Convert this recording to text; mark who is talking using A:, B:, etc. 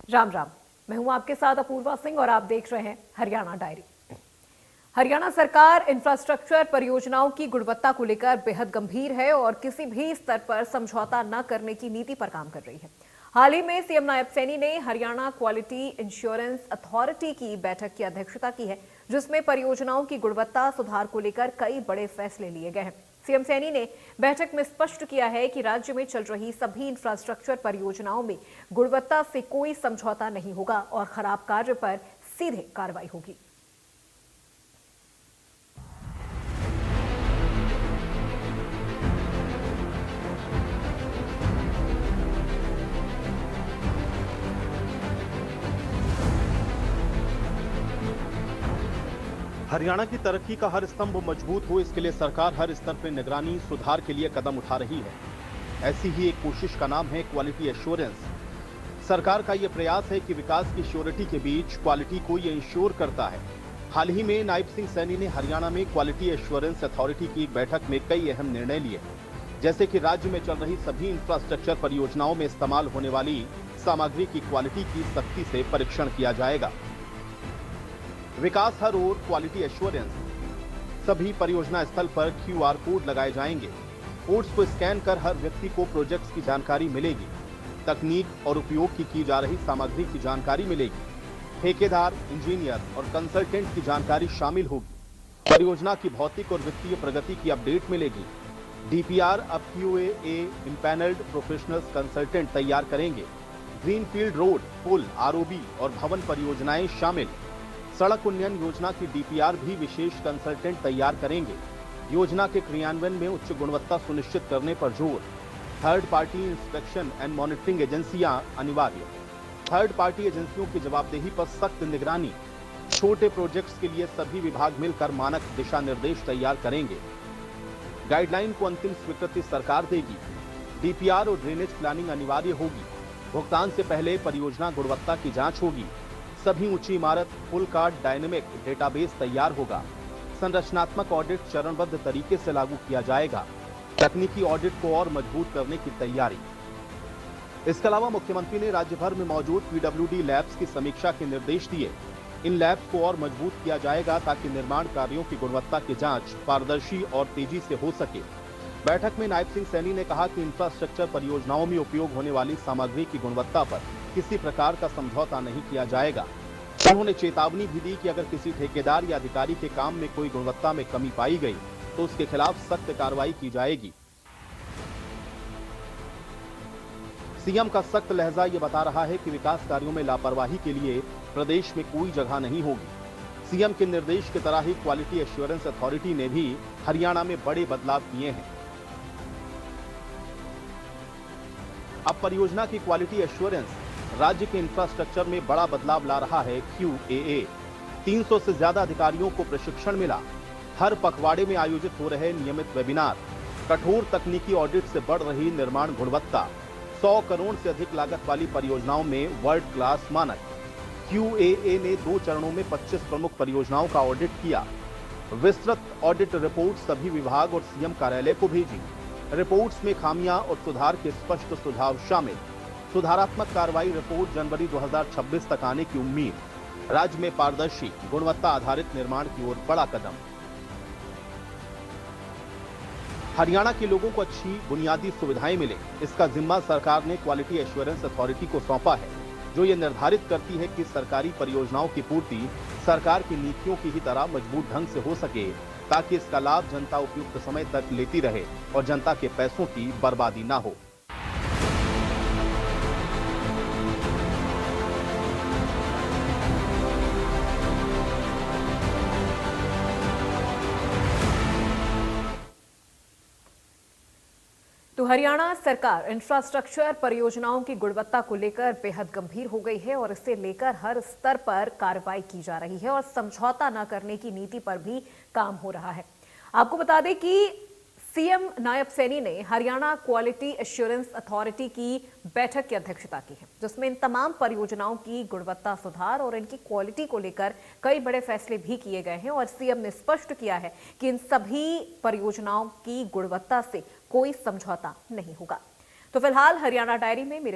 A: राम राम। मैं हूं आपके साथ अपूर्वा सिंह और आप देख रहे हैं हरियाणा डायरी। हरियाणा सरकार इंफ्रास्ट्रक्चर परियोजनाओं की गुणवत्ता को लेकर बेहद गंभीर है और किसी भी स्तर पर समझौता न करने की नीति पर काम कर रही है। हाल ही में सीएम नायब सैनी ने हरियाणा क्वालिटी इंश्योरेंस अथॉरिटी की बैठक की अध्यक्षता की है, जिसमें परियोजनाओं की गुणवत्ता सुधार को लेकर कई बड़े फैसले लिए गए हैं। सीएम सैनी ने बैठक में स्पष्ट किया है कि राज्य में चल रही सभी इंफ्रास्ट्रक्चर परियोजनाओं में गुणवत्ता से कोई समझौता नहीं होगा और खराब कार्य पर सीधे कार्रवाई होगी।
B: हरियाणा की तरक्की का हर स्तंभ मजबूत हो, इसके लिए सरकार हर स्तर पर निगरानी सुधार के लिए कदम उठा रही है। ऐसी ही एक कोशिश का नाम है क्वालिटी एश्योरेंस। सरकार का यह प्रयास है कि विकास की श्योरिटी के बीच क्वालिटी को यह इंश्योर करता है। हाल ही में नायब सिंह सैनी ने हरियाणा में क्वालिटी एश्योरेंस अथॉरिटी की एक बैठक में कई अहम निर्णय लिए, जैसे कि राज्य में चल रही सभी इंफ्रास्ट्रक्चर परियोजनाओं में इस्तेमाल होने वाली सामग्री की क्वालिटी की सख्ती से परीक्षण किया जाएगा। विकास हर ओर क्वालिटी एश्योरेंस। सभी परियोजना स्थल पर QR कोड लगाए जाएंगे। कोड्स को स्कैन कर हर व्यक्ति को प्रोजेक्ट्स की जानकारी मिलेगी। तकनीक और उपयोग की जा रही सामग्री की जानकारी मिलेगी। ठेकेदार, इंजीनियर और कंसल्टेंट की जानकारी शामिल होगी। परियोजना की भौतिक और वित्तीय प्रगति की अपडेट मिलेगी। DPR अब QAA इंपैनल्ड प्रोफेशनल्स कंसल्टेंट तैयार करेंगे। ग्रीनफील्ड रोड, पुल, ROB और भवन परियोजनाएं शामिल। सड़क उन्नयन योजना की DPR भी विशेष कंसल्टेंट तैयार करेंगे। योजना के क्रियान्वयन में उच्च गुणवत्ता सुनिश्चित करने पर जोर। Third party inspection and monitoring एजेंसियां अनिवार्य। थर्ड पार्टी एजेंसियों की जवाबदेही पर सख्त निगरानी। छोटे प्रोजेक्ट्स के लिए सभी विभाग मिलकर मानक दिशा निर्देश तैयार करेंगे। गाइडलाइन को अंतिम स्वीकृति सरकार देगी। DPR और ड्रेनेज प्लानिंग अनिवार्य होगी। भुगतान से पहले परियोजना गुणवत्ता की जांच होगी। सभी ऊंची इमारत, पुल का डायनेमिक डेटाबेस तैयार होगा। संरचनात्मक ऑडिट चरणबद्ध तरीके से लागू किया जाएगा। तकनीकी ऑडिट को और मजबूत करने की तैयारी। इसके अलावा मुख्यमंत्री ने राज्य भर में मौजूद PWD लैब्स की समीक्षा के निर्देश दिए। इन लैब्स को और मजबूत किया जाएगा ताकि निर्माण कार्यों की गुणवत्ता की जांच पारदर्शी और तेजी से हो सके। बैठक में नायब सिंह सैनी ने कहा कि इंफ्रास्ट्रक्चर परियोजनाओं में उपयोग होने वाली सामग्री की गुणवत्ता पर किसी प्रकार का समझौता नहीं किया जाएगा। उन्होंने चेतावनी भी दी कि अगर किसी ठेकेदार या अधिकारी के काम में कोई गुणवत्ता में कमी पाई गई तो उसके खिलाफ सख्त कार्रवाई की जाएगी। सीएम का सख्त लहजा ये बता रहा है कि विकास कार्यों में लापरवाही के लिए प्रदेश में कोई जगह नहीं होगी। सीएम के निर्देश की तरह ही क्वालिटी एश्योरेंस अथॉरिटी ने भी हरियाणा में बड़े बदलाव किए हैं। अब परियोजना की क्वालिटी एश्योरेंस राज्य के इंफ्रास्ट्रक्चर में बड़ा बदलाव ला रहा है। QAA 300 से ज्यादा अधिकारियों को प्रशिक्षण मिला। हर पखवाड़े में आयोजित हो रहे नियमित वेबिनार। कठोर तकनीकी ऑडिट से बढ़ रही निर्माण गुणवत्ता। 100 करोड़ से अधिक लागत वाली परियोजनाओं में वर्ल्ड क्लास मानक। QAA ने 2 चरणों में 25 प्रमुख परियोजनाओं का ऑडिट किया। विस्तृत ऑडिट रिपोर्ट सभी विभाग और सीएम कार्यालय को भेजी। रिपोर्ट्स में खामियां और सुधार के स्पष्ट सुझाव शामिल। सुधारात्मक कार्रवाई रिपोर्ट जनवरी 2026 तक आने की उम्मीद। राज्य में पारदर्शी, गुणवत्ता आधारित निर्माण की ओर बड़ा कदम। हरियाणा के लोगों को अच्छी बुनियादी सुविधाएं मिले, इसका जिम्मा सरकार ने क्वालिटी एश्योरेंस अथॉरिटी को सौंपा है, जो ये निर्धारित करती है कि सरकारी परियोजनाओं की पूर्ति सरकार की नीतियों की ही तरह मजबूत ढंग से हो सके, ताकि इसका लाभ जनता उपयुक्त समय तक लेती रहे और जनता के पैसों की बर्बादी ना हो।
A: तो हरियाणा सरकार इंफ्रास्ट्रक्चर परियोजनाओं की गुणवत्ता को लेकर बेहद गंभीर हो गई है और इसे लेकर हर स्तर पर कार्रवाई की जा रही है और समझौता न करने की नीति पर भी काम हो रहा है। आपको बता दें कि सीएम नायब सैनी ने हरियाणा क्वालिटी एश्योरेंस अथॉरिटी की बैठक की अध्यक्षता की है, जिसमें इन तमाम परियोजनाओं की गुणवत्ता सुधार और इनकी क्वालिटी को लेकर कई बड़े फैसले भी किए गए हैं और सीएम ने स्पष्ट किया है कि इन सभी परियोजनाओं की गुणवत्ता से कोई समझौता नहीं होगा। तो फिलहाल हरियाणा डायरी में मेरे